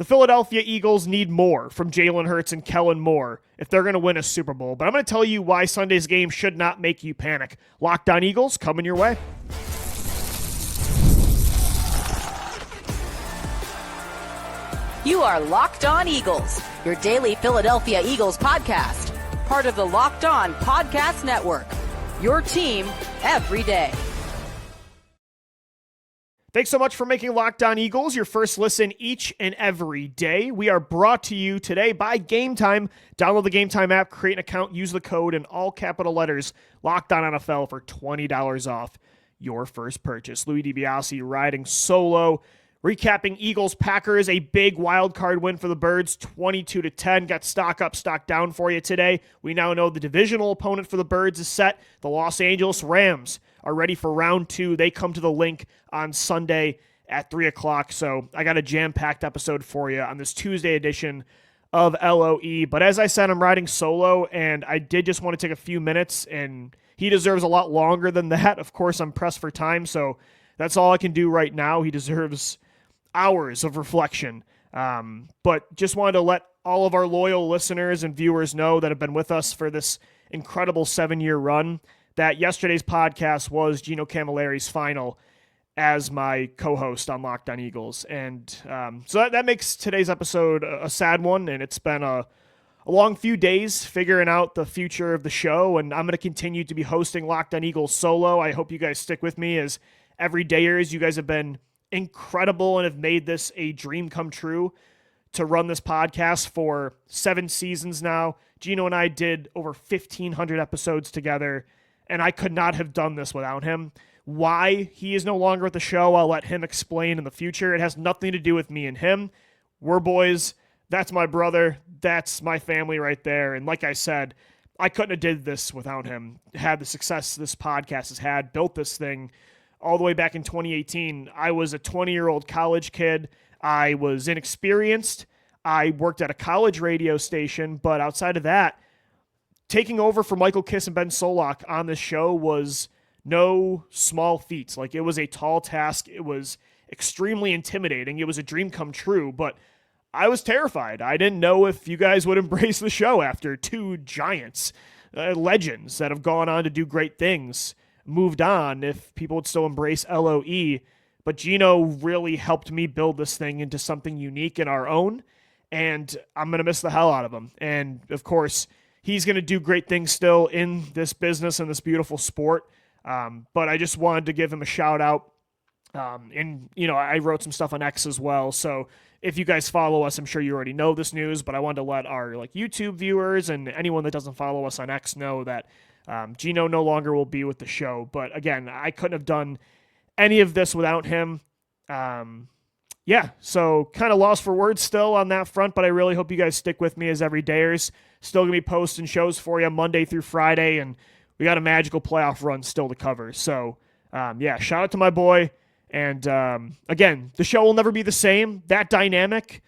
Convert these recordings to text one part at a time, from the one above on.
The Philadelphia Eagles need more from Jaylen Herz and Kellen Moore if they're going to win a Super Bowl. But I'm going to tell you why Sunday's game should not make you panic. Locked On Eagles coming your way. You are Locked On Eagles, your daily Philadelphia Eagles podcast. Part of the Locked On Podcast Network. Your team every day. Thanks so much for making Locked On Eagles your first listen each and every day. We are brought to you today by Game Time. Download the Game Time app, create an account, use the code in all capital letters, Locked On NFL for $20 off your first purchase. Louie DiBiase riding solo. Recapping Eagles-Packers, a big wild card win for the Birds, 22-10. Got stock up, stock down for you today. We now know the divisional opponent for the Birds is set. The Los Angeles Rams are ready for round 2. They come to the Link on Sunday at 3 o'clock. So I got a jam-packed episode for you on this Tuesday edition of LOE. But as I said, I'm riding solo, and I did just want to take a few minutes, and he deserves a lot longer than that. Of course, I'm pressed for time, so that's all I can do right now. He deserves hours of reflection. But just wanted to let all of our loyal listeners and viewers know that have been with us for this incredible 7-year run that yesterday's podcast was Gino Camilleri's final as my co-host on Locked On Eagles. And so that makes today's episode a sad one, and it's been a long few days figuring out the future of the show, and I'm going to continue to be hosting Locked On Eagles solo. I hope you guys stick with me as everydayers. You guys have been incredible and have made this a dream come true to run this podcast for 7 seasons now. Gino and I did over 1,500 episodes together, and I could not have done this without him. Why he is no longer at the show, I'll let him explain in the future. It has nothing to do with me and him. We're boys. That's my brother. That's my family right there. And like I said, I couldn't have did this without him. Had the success this podcast has had, built this thing all the way back in 2018. I was a 20-year-old college kid. I was inexperienced. I worked at a college radio station, but outside of that, taking over for Michael Kiss and Ben Solak on this show was no small feat. Like, it was a tall task. It was extremely intimidating. It was a dream come true, but I was terrified. I didn't know if you guys would embrace the show after 2 giants, legends that have gone on to do great things, moved on, if people would still embrace LOE. But Gino really helped me build this thing into something unique in our own, and I'm going to miss the hell out of him. And of course, he's going to do great things still in this business and this beautiful sport. But I just wanted to give him a shout out. And I wrote some stuff on X as well. So if you guys follow us, I'm sure you already know this news, but I wanted to let our YouTube viewers and anyone that doesn't follow us on X know that Gino no longer will be with the show. But again, I couldn't have done any of this without him. So kind of lost for words still on that front, but I really hope you guys stick with me as everydayers. Still going to be posting shows for you Monday through Friday, and we got a magical playoff run still to cover. So, shout out to my boy. And again, the show will never be the same. That dynamic,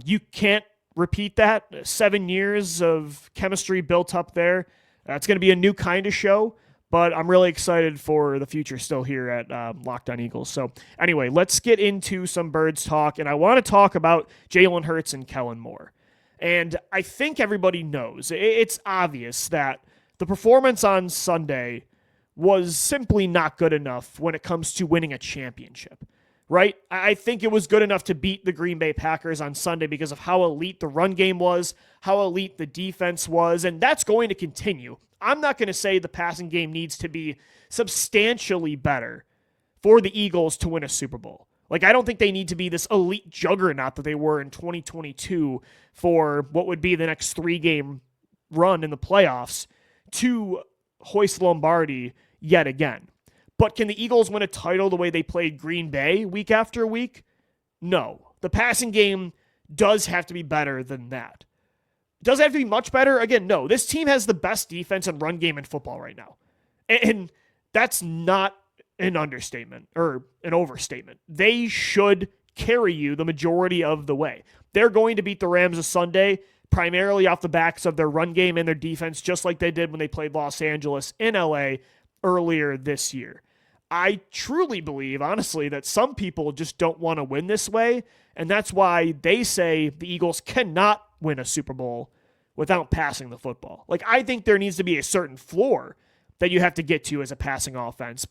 you can't repeat that. 7 years of chemistry built up there. It's going to be a new kind of show, but I'm really excited for the future still here at Locked On Eagles. So anyway, let's get into some Birds talk, and I want to talk about Jaylen Herz and Kellen Moore. And I think everybody knows, it's obvious that the performance on Sunday was simply not good enough when it comes to winning a championship, right? I think it was good enough to beat the Green Bay Packers on Sunday because of how elite the run game was, how elite the defense was, and that's going to continue. I'm not going to say the passing game needs to be substantially better for the Eagles to win a Super Bowl. I don't think they need to be this elite juggernaut that they were in 2022 for what would be the next 3-game run in the playoffs to hoist Lombardi yet again. But can the Eagles win a title the way they played Green Bay week after week? No. The passing game does have to be better than that. Does it have to be much better? Again, no. This team has the best defense and run game in football right now. And that's not an understatement or an overstatement. They should carry you the majority of the way. They're going to beat the Rams this Sunday primarily off the backs of their run game and their defense, just like they did when they played Los Angeles in LA earlier this year. I truly believe, honestly, that some people just don't want to win this way, and that's why they say the Eagles cannot win a Super Bowl without passing the football. Like, I think there needs to be a certain floor that you have to get to as a passing offense,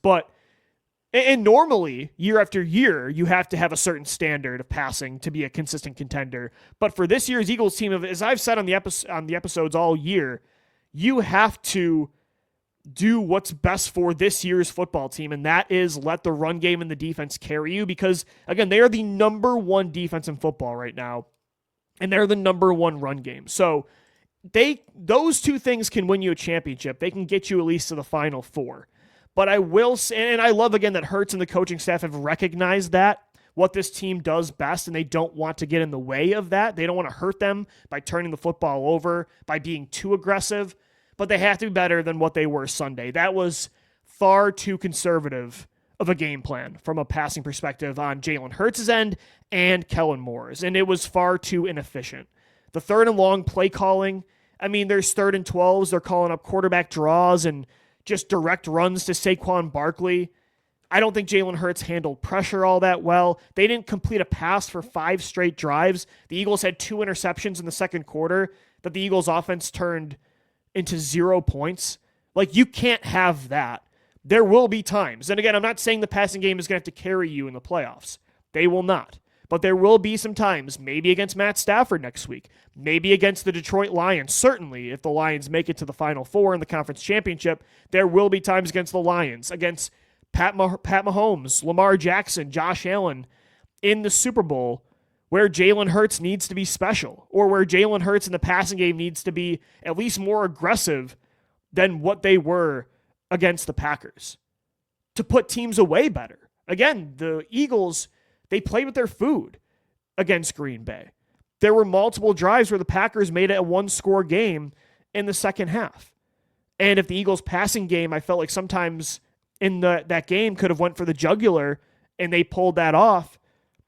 and normally, year after year, you have to have a certain standard of passing to be a consistent contender. But for this year's Eagles team, as I've said on the episodes all year, you have to do what's best for this year's football team, and that is let the run game and the defense carry you because, again, they are the number one defense in football right now, and they're the number one run game. So those two things can win you a championship. They can get you at least to the Final Four. But I will say, and I love, again, that Hertz and the coaching staff have recognized that, what this team does best, and they don't want to get in the way of that. They don't want to hurt them by turning the football over, by being too aggressive, but they have to be better than what they were Sunday. That was far too conservative of a game plan from a passing perspective on Jalen Hertz's end and Kellen Moore's, and it was far too inefficient. The third and long play calling, I mean, there's 3rd and 12s. They're calling up quarterback draws and just direct runs to Saquon Barkley. I don't think Jalen Herz handled pressure all that well. They didn't complete a pass for 5 straight drives. The Eagles had 2 interceptions in the second quarter that the Eagles offense turned into 0 points. Like, you can't have that. There will be times, and again, I'm not saying the passing game is going to have to carry you in the playoffs. They will not. But there will be some times, maybe against Matt Stafford next week, maybe against the Detroit Lions. Certainly, if the Lions make it to the Final Four in the conference championship, there will be times against the Lions, against Pat Mahomes, Lamar Jackson, Josh Allen in the Super Bowl where Jalen Herz needs to be special, or where Jalen Herz in the passing game needs to be at least more aggressive than what they were against the Packers to put teams away better. Again, the Eagles, they played with their food against Green Bay. There were multiple drives where the Packers made it a 1-score game in the second half. And if the Eagles' passing game, I felt like sometimes in that game could have went for the jugular and they pulled that off,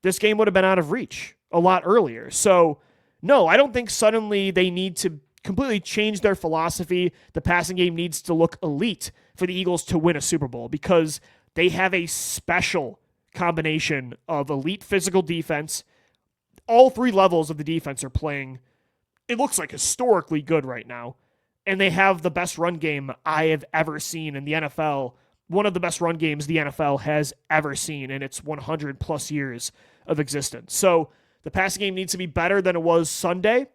this game would have been out of reach a lot earlier. So, no, I don't think suddenly they need to completely change their philosophy. The passing game needs to look elite for the Eagles to win a Super Bowl because they have a special combination of elite physical defense. All 3 levels of the defense are playing, it looks like, historically good right now. And they have the best run game I have ever seen in the NFL. One of the best run games the NFL has ever seen in its 100 plus years of existence. So the passing game needs to be better than it was Sunday.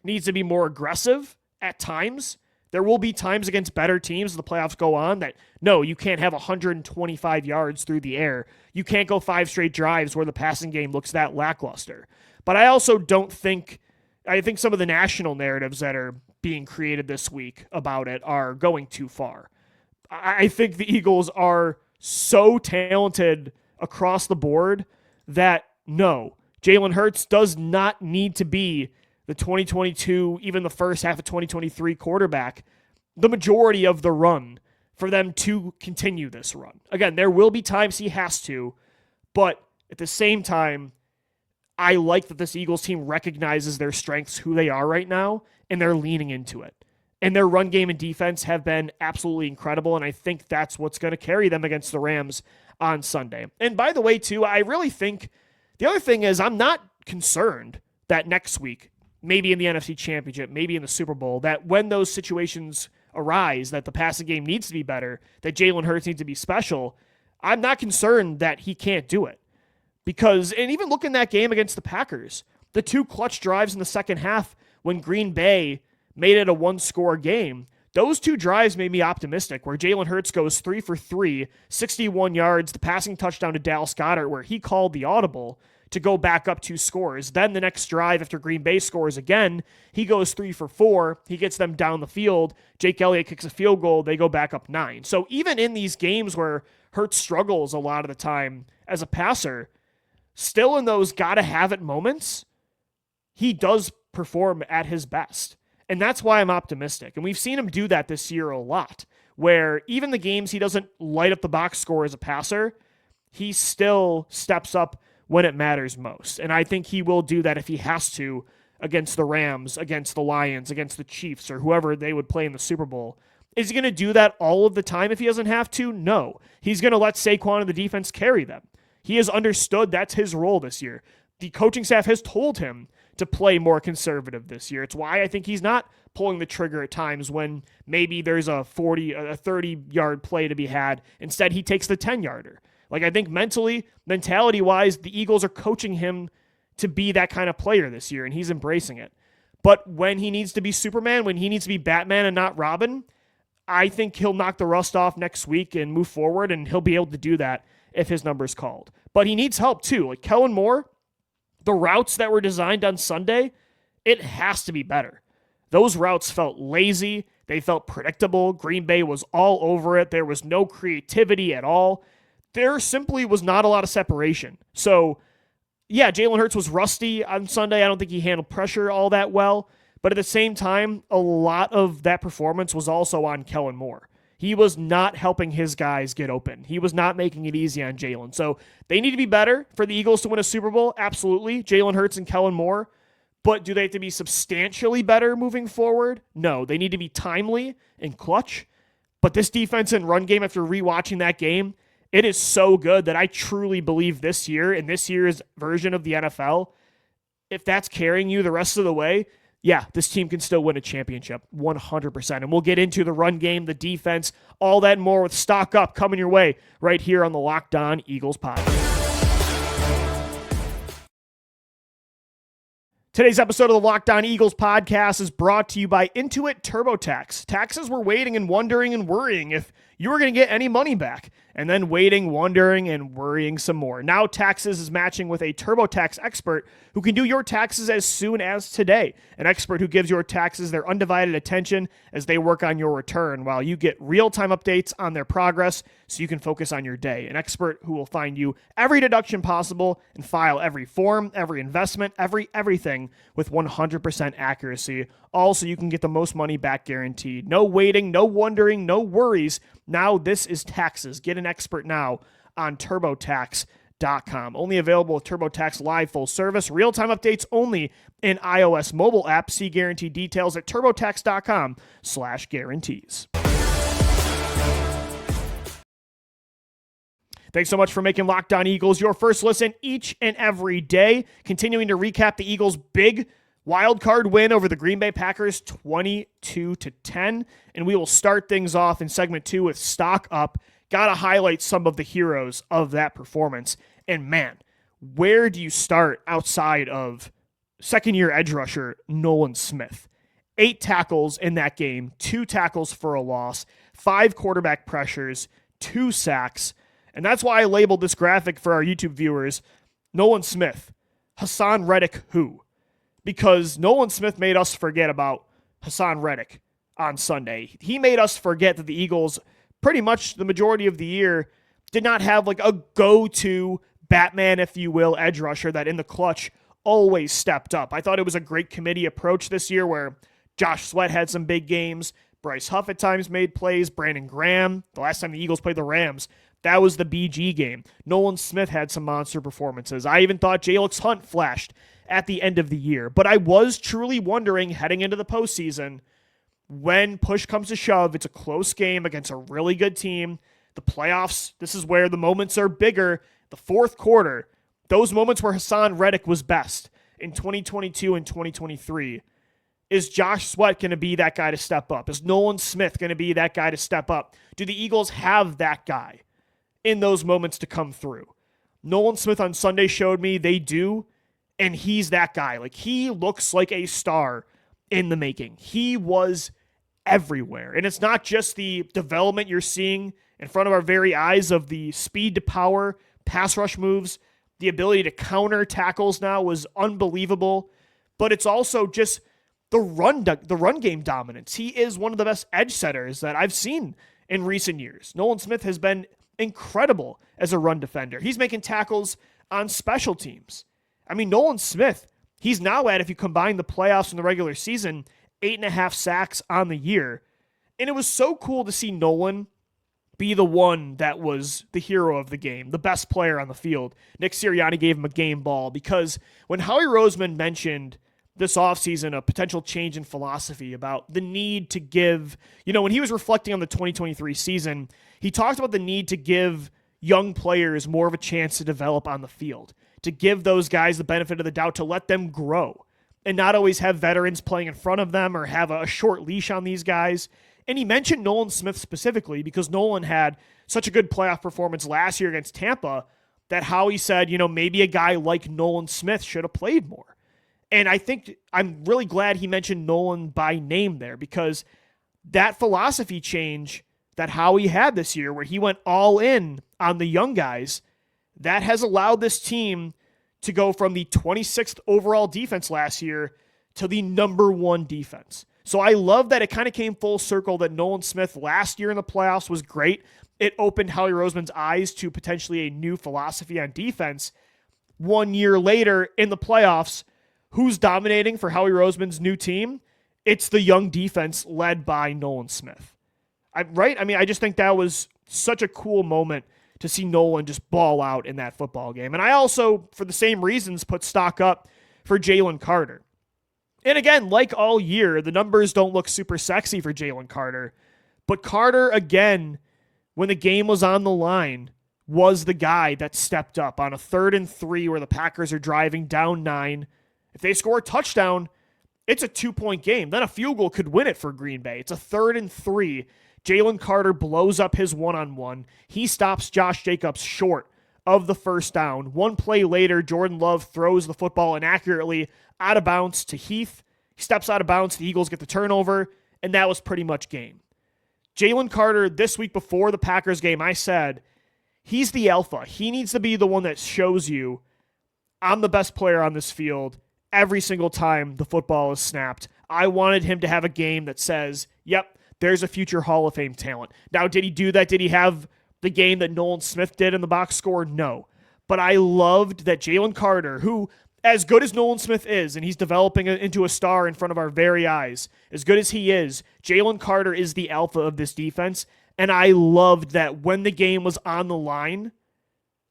Needs to be more aggressive at times. There will be times against better teams as the playoffs go on that, no, you can't have 125 yards through the air. You can't go 5 straight drives where the passing game looks that lackluster. But I also don't think, I think some of the national narratives that are being created this week about it are going too far. I think the Eagles are so talented across the board that, no, Jalen Herz does not need to be the 2022, even the first half of 2023 quarterback, the majority of the run for them to continue this run. Again, there will be times he has to, but at the same time, I like that this Eagles team recognizes their strengths, who they are right now, and they're leaning into it. And their run game and defense have been absolutely incredible, and I think that's what's going to carry them against the Rams on Sunday. And by the way, too, I really think the other thing is I'm not concerned that next week, maybe in the NFC Championship, maybe in the Super Bowl, that when those situations arise, that the passing game needs to be better, that Jalen Herz needs to be special, I'm not concerned that he can't do it. Because, and even look in that game against the Packers, the 2 clutch drives in the second half when Green Bay made it a 1-score game, those 2 drives made me optimistic, where Jalen Herz goes 3 for 3, 61 yards, the passing touchdown to Dallas Goedert, where he called the audible to go back up 2 scores. Then the next drive after Green Bay scores again, he goes 3 for 4. He gets them down the field. Jake Elliott kicks a field goal. They go back up 9. So even in these games where Hertz struggles a lot of the time as a passer, still in those gotta-have-it moments, he does perform at his best. And that's why I'm optimistic. And we've seen him do that this year a lot, where even the games he doesn't light up the box score as a passer, he still steps up when it matters most. And I think he will do that if he has to against the Rams, against the Lions, against the Chiefs, or whoever they would play in the Super Bowl Is he going to do that all of the time if he doesn't have to? No. He's going to let Saquon and the defense carry them. He has understood that's his role this year. The coaching staff has told him to play more conservative this year. It's why I think he's not pulling the trigger at times when maybe there's a 30-yard play to be had. Instead, he takes the 10-yarder. Like, I think mentality-wise, the Eagles are coaching him to be that kind of player this year, and he's embracing it. But when he needs to be Superman, when he needs to be Batman and not Robin, I think he'll knock the rust off next week and move forward, and he'll be able to do that if his number's called. But he needs help too. Like Kellen Moore, the routes that were designed on Sunday, it has to be better. Those routes felt lazy. They felt predictable. Green Bay was all over it. There was no creativity at all. There simply was not a lot of separation. So, yeah, Jaylen Herz was rusty on Sunday. I don't think he handled pressure all that well. But at the same time, a lot of that performance was also on Kellen Moore. He was not helping his guys get open. He was not making it easy on Jalen. So they need to be better for the Eagles to win a Super Bowl. Absolutely. Jalen Hurts and Kellen Moore. But do they have to be substantially better moving forward? No. They need to be timely and clutch. But this defense and run game, after rewatching that game, it is so good that I truly believe this year, in this year's version of the NFL, if that's carrying you the rest of the way, yeah, this team can still win a championship 100%. And we'll get into the run game, the defense, all that and more with Stock Up coming your way right here on the Locked On Eagles podcast. Today's episode of the Locked On Eagles podcast is brought to you by Intuit TurboTax. Taxes were waiting and wondering and worrying if you were going to get any money back, and then waiting, wondering, and worrying some more. Now Taxes is matching with a TurboTax expert who can do your taxes as soon as today. An expert who gives your taxes their undivided attention as they work on your return, while you get real-time updates on their progress so you can focus on your day. An expert who will find you every deduction possible and file every form, every investment, everything with 100% accuracy. Also, you can get the most money back guaranteed. No waiting, no wondering, no worries. Now this is Taxes. Get an expert now on TurboTax.com. Only available with TurboTax Live full service. Real-time updates only in iOS mobile app. See guarantee details at TurboTax.com/guarantees. Thanks so much for making Locked On Eagles your first listen each and every day. Continuing to recap the Eagles' big wild card win over the Green Bay Packers 22-10. And we will start things off in segment 2 with Stock Up. Got to highlight some of the heroes of that performance. And man, where do you start outside of second-year edge rusher Nolan Smith? 8 tackles in that game, 2 tackles for a loss, 5 quarterback pressures, 2 sacks. And that's why I labeled this graphic for our YouTube viewers, Nolan Smith, Hassan Reddick who? Because Nolan Smith made us forget about Hassan Reddick on Sunday. He made us forget that the Eagles, pretty much the majority of the year, did not have like a go-to Batman, if you will, edge rusher that in the clutch always stepped up. I thought it was a great committee approach this year where Josh Sweat had some big games, Bryce Huff at times made plays, Brandon Graham, the last time the Eagles played the Rams, that was the BG game. Nolan Smith had some monster performances. I even thought Jalix Hunt flashed at the end of the year. But I was truly wondering, heading into the postseason, when push comes to shove, it's a close game against a really good team. The playoffs, this is where the moments are bigger. The fourth quarter, those moments where Hassan Reddick was best in 2022 and 2023. Is Josh Sweat going to be that guy to step up? Is Nolan Smith going to be that guy to step up? Do the Eagles have that guy in those moments to come through? Nolan Smith on Sunday showed me they do, and he's that guy. Like, he looks like a star in the making. He was everywhere. And it's not just the development you're seeing in front of our very eyes of the speed to power, pass rush moves, the ability to counter tackles now was unbelievable, but it's also just the run game dominance. He is one of the best edge setters that I've seen in recent years. Nolan Smith has been incredible as a run defender. He's making tackles on special teams. I mean, Nolan Smith, he's now at, if you combine the playoffs and the regular season, 8.5 sacks on the year. And it was so cool to see Nolan be the one that was the hero of the game, the best player on the field. Nick Sirianni gave him a game ball because when Howie Roseman mentioned this offseason a potential change in philosophy about the need to give, when he was reflecting on the 2023 season, he talked about the need to give young players more of a chance to develop on the field, to give those guys the benefit of the doubt, to let them grow and not always have veterans playing in front of them or have a short leash on these guys. And he mentioned Nolan Smith specifically because Nolan had such a good playoff performance last year against Tampa that Howie said, maybe a guy like Nolan Smith should have played more. And I think I'm really glad he mentioned Nolan by name there, because that philosophy change that Howie had this year, where he went all in on the young guys, that has allowed this team to go from the 26th overall defense last year to the number 1 defense. So I love that it kind of came full circle that Nolan Smith last year in the playoffs was great. It opened Howie Roseman's eyes to potentially a new philosophy on defense. 1 year later in the playoffs, who's dominating for Howie Roseman's new team? It's the young defense led by Nolan Smith. Right? I mean, I just think that was such a cool moment to see Nolan just ball out in that football game. And I also, for the same reasons, put stock up for Jaylen Carter. And again, like all year, the numbers don't look super sexy for Jaylen Carter. But Carter, again, when the game was on the line, was the guy that stepped up on a 3rd and 3 where the Packers are driving down 9. If they score a touchdown, it's a 2-point game. Then a field goal could win it for Green Bay. It's a 3rd and 3. Jaylen Carter blows up his one-on-one. He stops Josh Jacobs short of the first down. One play later, Jordan Love throws the football inaccurately out of bounds to Heath. He steps out of bounds. The Eagles get the turnover, and that was pretty much game. Jaylen Carter, this week before the Packers game, I said, he's the alpha. He needs to be the one that shows you, I'm the best player on this field every single time the football is snapped. I wanted him to have a game that says, yep, there's a future Hall of Fame talent. Now, did he do that? Did he have the game that Nolan Smith did in the box score? No. But I loved that Jaylen Carter, who, as good as Nolan Smith is, and he's developing into a star in front of our very eyes, as good as he is, Jaylen Carter is the alpha of this defense. And I loved that when the game was on the line,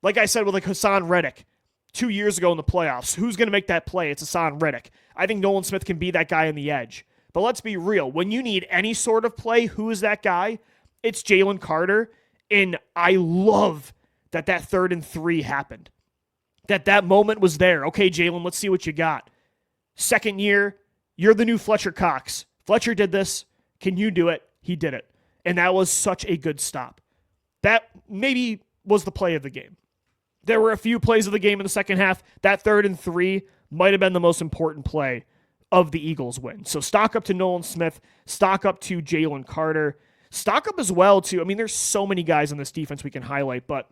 like I said with Hassan Reddick 2 years ago in the playoffs, who's going to make that play? It's Hassan Reddick. I think Nolan Smith can be that guy on the edge. But let's be real. When you need any sort of play, who is that guy? It's Jaylen Carter. And I love that 3rd and 3 happened. That moment was there. Okay, Jaylen, let's see what you got. Second year, you're the new Fletcher Cox. Fletcher did this. Can you do it? He did it. And that was such a good stop. That maybe was the play of the game. There were a few plays of the game in the second half. That 3rd and 3 might have been the most important play of the Eagles win. So stock up to Nolan Smith, stock up to Jaylen Carter, stock up as well to, there's so many guys on this defense we can highlight, but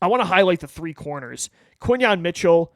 I want to highlight the 3 corners. Quinyon Mitchell,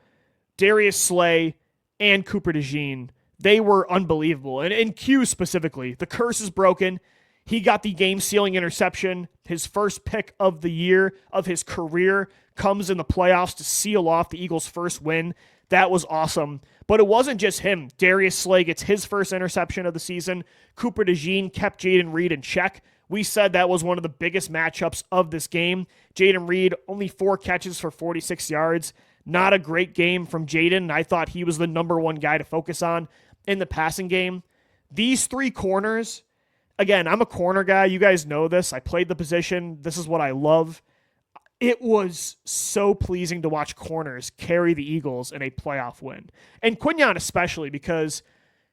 Darius Slay, and Cooper DeJean. They were unbelievable. And in Q specifically, the curse is broken. He got the game-sealing interception. His first pick of the year, of his career, comes in the playoffs to seal off the Eagles' first win. That was awesome. But it wasn't just him. Darius Slay gets his first interception of the season. Cooper DeJean kept Jayden Reed in check. We said that was one of the biggest matchups of this game. Jayden Reed, only 4 catches for 46 yards. Not a great game from Jayden. I thought he was the number 1 guy to focus on in the passing game. These 3 corners, again, I'm a corner guy. You guys know this. I played the position. This is what I love. It was so pleasing to watch corners carry the Eagles in a playoff win. And Quinyon especially, because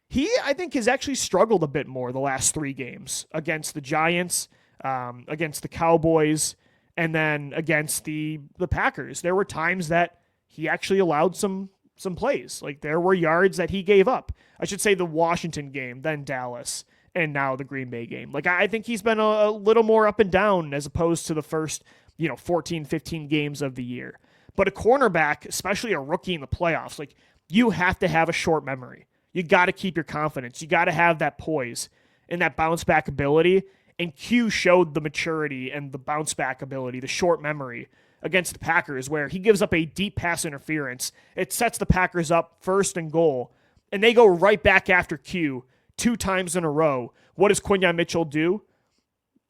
he, I think, has actually struggled a bit more the last 3 games against the Giants, against the Cowboys, and then against the Packers. There were times that he actually allowed some plays. Like, there were yards that he gave up. I should say the Washington game, then Dallas, and now the Green Bay game. Like, I think he's been a little more up and down as opposed to the first 14, 15 games of the year. But a cornerback, especially a rookie in the playoffs, like, you have to have a short memory. You got to keep your confidence. You got to have that poise and that bounce back ability. And Q showed the maturity and the bounce back ability, the short memory against the Packers, where he gives up a deep pass interference. It sets the Packers up 1st and goal, and they go right back after Q 2 times in a row. What does Quinyon Mitchell do?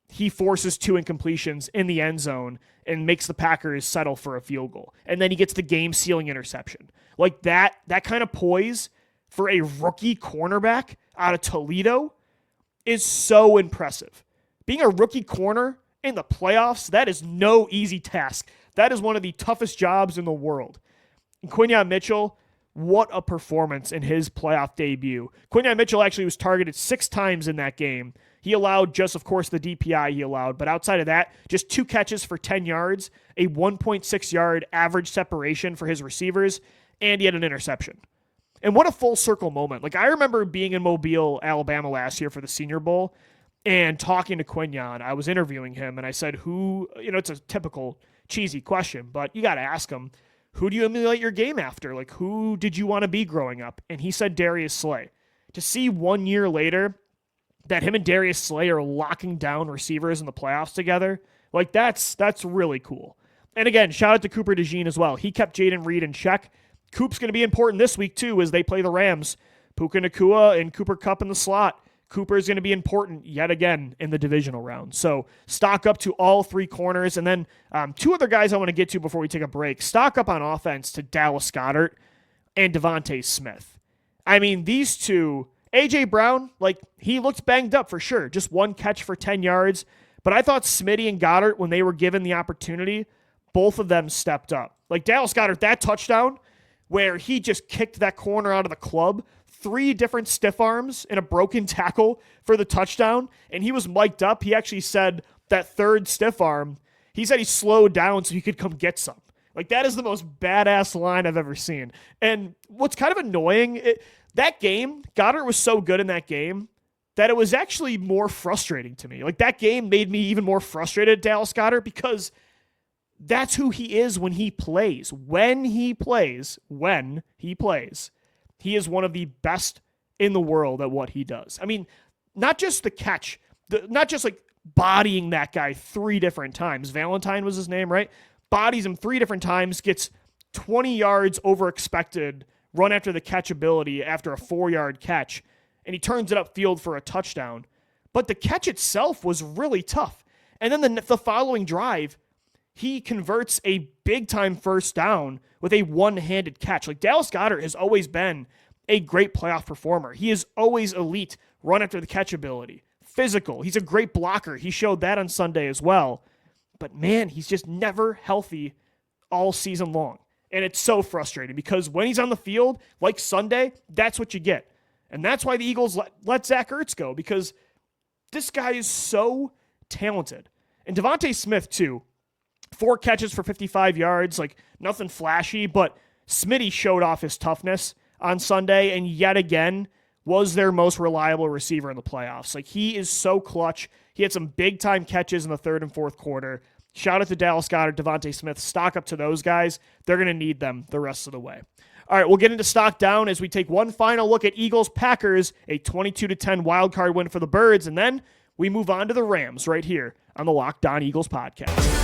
He forces 2 incompletions in the end zone and makes the Packers settle for a field goal. And then he gets the game-sealing interception. Like, that kind of poise for a rookie cornerback out of Toledo is so impressive. Being a rookie corner in the playoffs, that is no easy task. That is one of the toughest jobs in the world. And Quinyon Mitchell, what a performance in his playoff debut. Quinyon Mitchell actually was targeted 6 times in that game. He allowed just, of course, the DPI he allowed, but outside of that, just 2 catches for 10 yards, a 1.6 yard average separation for his receivers, and he had an interception. And what a full circle moment. Like, I remember being in Mobile, Alabama last year for the Senior Bowl and talking to Quinyon. I was interviewing him and I said, it's a typical cheesy question, but you got to ask him, who do you emulate your game after? Like, who did you want to be growing up? And he said Darius Slay. To see 1 year later that him and Darius Slay are locking down receivers in the playoffs together, like, that's really cool. And again, shout out to Cooper DeJean as well. He kept Jaden Reed in check. Coop's going to be important this week, too, as they play the Rams. Puka Nacua and Cooper Kupp in the slot. Cooper is going to be important yet again in the divisional round. So stock up to all 3 corners. And then 2 other guys I want to get to before we take a break. Stock up on offense to Dallas Goedert and Devonte Smith. I mean, these two, A.J. Brown, like, he looked banged up for sure. Just 1 catch for 10 yards. But I thought Smitty and Goedert, when they were given the opportunity, both of them stepped up. Like, Dallas Goedert, that touchdown where he just kicked that corner out of the club, 3 different stiff arms and a broken tackle for the touchdown, and he was mic'd up. He actually said that 3rd stiff arm, he said he slowed down so he could come get some. Like, that is the most badass line I've ever seen. And what's kind of annoying, that game, Goedert was so good in that game that it was actually more frustrating to me. Like, that game made me even more frustrated at Dallas Goedert because that's who he is when he plays. When he plays, he is one of the best in the world at what he does. I mean, not just the catch, not just like bodying that guy 3 different times. Valentine was his name, right? Bodies him 3 different times, gets 20 yards over expected, run after the catch ability after a 4-yard catch, and he turns it upfield for a touchdown. But the catch itself was really tough. And then the following drive, he converts a big-time first down with a one-handed catch. Like, Dallas Goedert has always been a great playoff performer. He is always elite, run after the catch ability, physical. He's a great blocker. He showed that on Sunday as well. But, man, he's just never healthy all season long. And it's so frustrating because when he's on the field, like Sunday, that's what you get. And that's why the Eagles let Zach Ertz go, because this guy is so talented. And Devonte Smith, too. 4 catches for 55 yards, like nothing flashy, but Smitty showed off his toughness on Sunday and yet again was their most reliable receiver in the playoffs. Like, he is so clutch. He had some big-time catches in the 3rd and 4th quarter. Shout out to Dallas Goedert, Devonte Smith. Stock up to those guys. They're going to need them the rest of the way. All right, we'll get into stock down as we take one final look at Eagles-Packers, a 22-10 wildcard win for the Birds, and then we move on to the Rams right here on the Locked On Eagles podcast.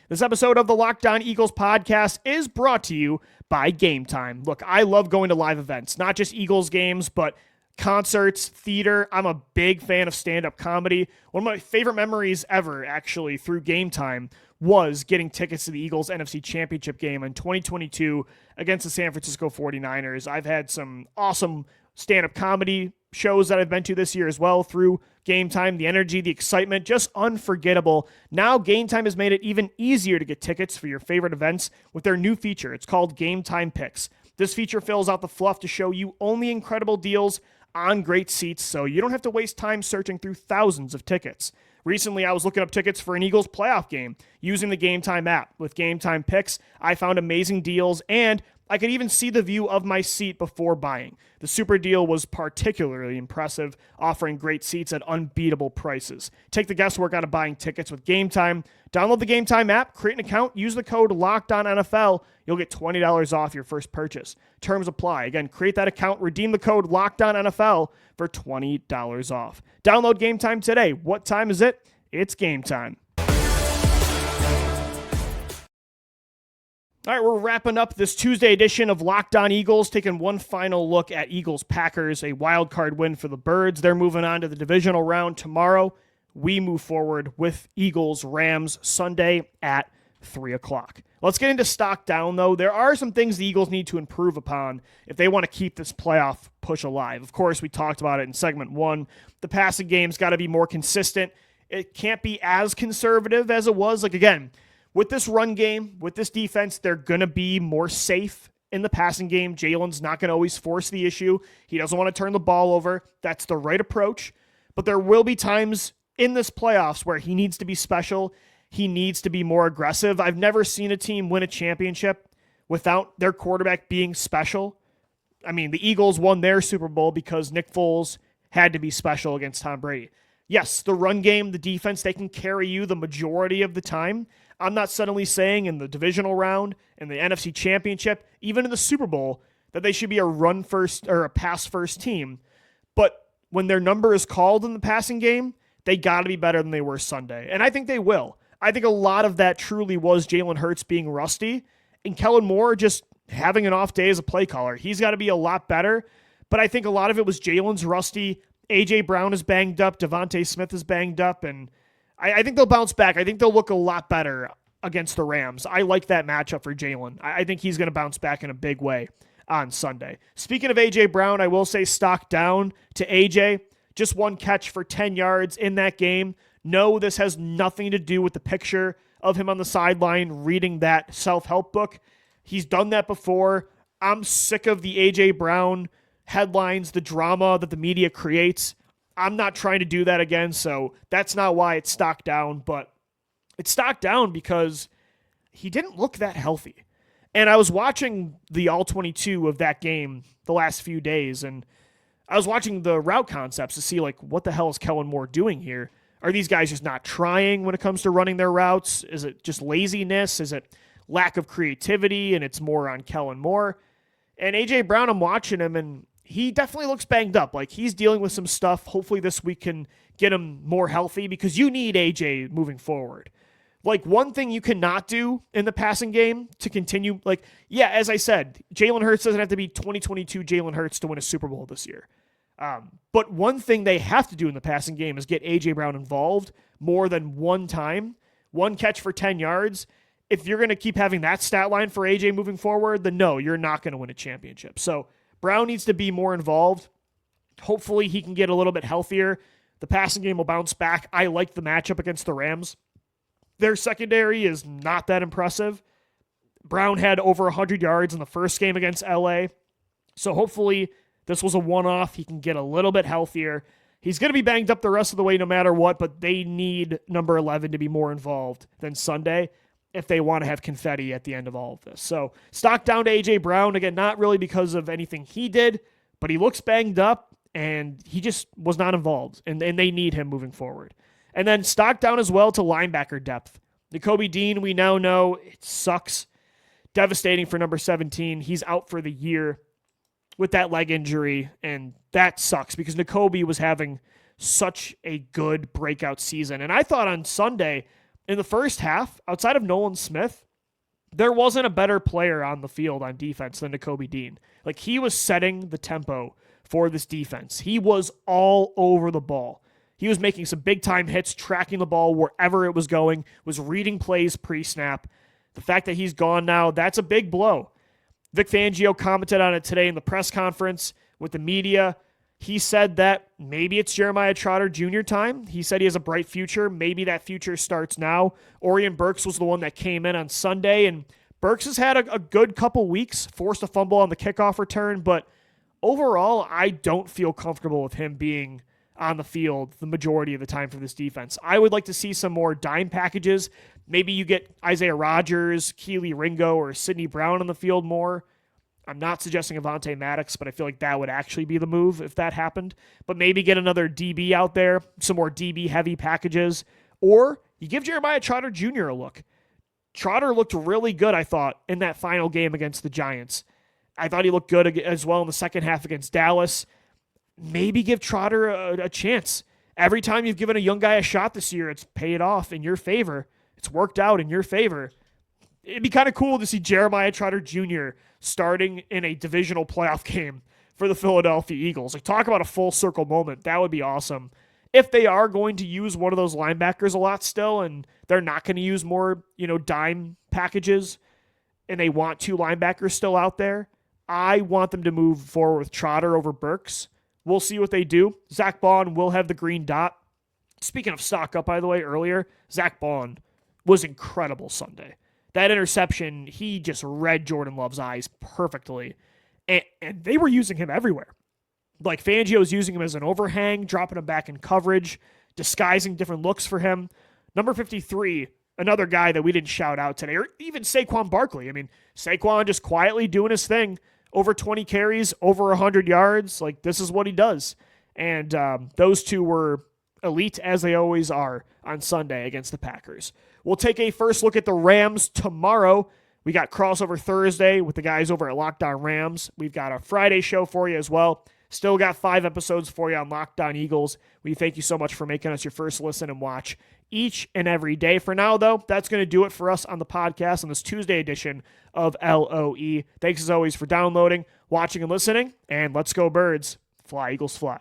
This episode of the Locked On Eagles podcast is brought to you by Game Time. Look, I love going to live events, not just Eagles games, but concerts, theater. I'm a big fan of stand-up comedy. One of my favorite memories ever, actually, through Game Time was getting tickets to the Eagles NFC Championship game in 2022 against the San Francisco 49ers. I've had some awesome stand-up comedy shows that I've been to this year as well through Game Time. The energy, the excitement, just unforgettable. Now Game Time has made it even easier to get tickets for your favorite events with their new feature. It's called Game Time Picks. This feature fills out the fluff to show you only incredible deals on great seats, so you don't have to waste time searching through thousands of tickets. Recently, I was looking up tickets for an Eagles playoff game using the Game Time app. With Game Time Picks, I found amazing deals, and I could even see the view of my seat before buying. The super deal was particularly impressive, offering great seats at unbeatable prices. Take the guesswork out of buying tickets with Game Time. Download the Game Time app, create an account, use the code LOCKEDONNFL. You'll get $20 off your first purchase. Terms apply. Again, create that account, redeem the code LOCKEDONNFL for $20 off. Download Game Time today. What time is it? It's game time. All right, we're wrapping up this Tuesday edition of Locked On Eagles, taking one final look at Eagles-Packers, a wild card win for the Birds. They're moving on to the divisional round tomorrow. We move forward with Eagles-Rams Sunday at 3 o'clock. Let's get into stock down, though. There are some things the Eagles need to improve upon if they want to keep this playoff push alive. Of course, we talked about it in segment 1. The passing game's got to be more consistent. It can't be as conservative as it was. Like, again, with this run game, with this defense, they're going to be more safe in the passing game. Jalen's not going to always force the issue. He doesn't want to turn the ball over. That's the right approach. But there will be times in this playoffs where he needs to be special. He needs to be more aggressive. I've never seen a team win a championship without their quarterback being special. I mean, the Eagles won their Super Bowl because Nick Foles had to be special against Tom Brady. Yes, the run game, the defense, they can carry you the majority of the time. I'm not suddenly saying in the divisional round, in the NFC Championship, even in the Super Bowl, that they should be a run first or a pass first team. But when their number is called in the passing game, they got to be better than they were Sunday. And I think they will. I think a lot of that truly was Jaylen Herz being rusty and Kellen Moore just having an off day as a play caller. He's got to be a lot better. But I think a lot of it was Jalen's rusty. A.J. Brown is banged up. Devonte Smith is banged up. And I think they'll bounce back. I think they'll look a lot better against the Rams. I like that matchup for Jalen. I think he's going to bounce back in a big way on Sunday. Speaking of A.J. Brown, I will say stock down to A.J. Just one catch for 10 yards in that game. No, this has nothing to do with the picture of him on the sideline reading that self-help book. He's done that before. I'm sick of the A.J. Brown headlines, the drama that the media creates. I'm not trying to do that again, so that's not why it's stocked down, but it's stocked down because he didn't look that healthy. And I was watching the All-22 of that game the last few days, and I was watching the route concepts to see, like, what the hell is Kellen Moore doing here? Are these guys just not trying when it comes to running their routes? Is it just laziness? Is it lack of creativity, and it's more on Kellen Moore? And A.J. Brown, I'm watching him, and he definitely looks banged up. Like, he's dealing with some stuff. Hopefully this week can get him more healthy because you need A.J. moving forward. Like, one thing you cannot do in the passing game to continue, like, yeah, as I said, Jaylen Herz doesn't have to be 2022 Jaylen Herz to win a Super Bowl this year. But one thing they have to do in the passing game is get A.J. Brown involved more than one time. One catch for 10 yards. If you're going to keep having that stat line for A.J. moving forward, then no, you're not going to win a championship. So Brown needs to be more involved. Hopefully he can get a little bit healthier. The passing game will bounce back. I like the matchup against the Rams. Their secondary is not that impressive. Brown had over 100 yards in the first game against LA. So hopefully this was a one-off. He can get a little bit healthier. He's going to be banged up the rest of the way no matter what, but they need number 11 to be more involved than Sunday if they want to have confetti at the end of all of this. So stock down to A.J. Brown. Again, not really because of anything he did, but he looks banged up, and he just was not involved, and they need him moving forward. And then stock down as well to linebacker depth. Nakobe Dean, we now know it sucks. Devastating for number 17. He's out for the year with that leg injury, and that sucks because Nakobe was having such a good breakout season. And I thought on Sunday, in the first half, outside of Nolan Smith, there wasn't a better player on the field on defense than Nakobe Dean. Like, he was setting the tempo for this defense. He was all over the ball. He was making some big-time hits, tracking the ball wherever it was going, was reading plays pre-snap. The fact that he's gone now, that's a big blow. Vic Fangio commented on it today in the press conference with the media. He said that maybe it's Jeremiah Trotter Jr. time. He said he has a bright future. Maybe that future starts now. Orion Burks was the one that came in on Sunday, and Burks has had a good couple weeks, forced a fumble on the kickoff return, but overall, I don't feel comfortable with him being on the field the majority of the time for this defense. I would like to see some more dime packages. Maybe you get Isaiah Rodgers, Keely Ringo, or Sidney Brown on the field more. I'm not suggesting Avonte Maddox, but I feel like that would actually be the move if that happened. But maybe get another DB out there, some more DB-heavy packages. Or you give Jeremiah Trotter Jr. a look. Trotter looked really good, I thought, in that final game against the Giants. I thought he looked good as well in the second half against Dallas. Maybe give Trotter a chance. Every time you've given a young guy a shot this year, it's paid off in your favor. It's worked out in your favor. It'd be kind of cool to see Jeremiah Trotter Jr. starting in a divisional playoff game for the Philadelphia Eagles. Like, talk about a full circle moment. That would be awesome. if they are going to use one of those linebackers a lot still, and they're not going to use more, dime packages, and they want 2 linebackers still out there, I want them to move forward with Trotter over Burks. We'll see what they do. Zach Bond will have the green dot. Speaking of stock up, by the way, earlier, Zach Bond was incredible Sunday. That interception, he just read Jordan Love's eyes perfectly. And they were using him everywhere. Like Fangio's using him as an overhang, dropping him back in coverage, disguising different looks for him. Number 53, another guy that we didn't shout out today, or even Saquon Barkley. I mean, Saquon just quietly doing his thing. Over 20 carries, over 100 yards. Like, this is what he does. And those two were elite, as they always are, on Sunday against the Packers. We'll take a first look at the Rams tomorrow. We got crossover Thursday with the guys over at Locked On Rams. We've got a Friday show for you as well. Still got 5 episodes for you on Locked On Eagles. We thank you so much for making us your first listen and watch each and every day. For now, though, that's going to do it for us on the podcast on this Tuesday edition of LOE. Thanks as always for downloading, watching, and listening. And let's go, Birds. Fly, Eagles, fly.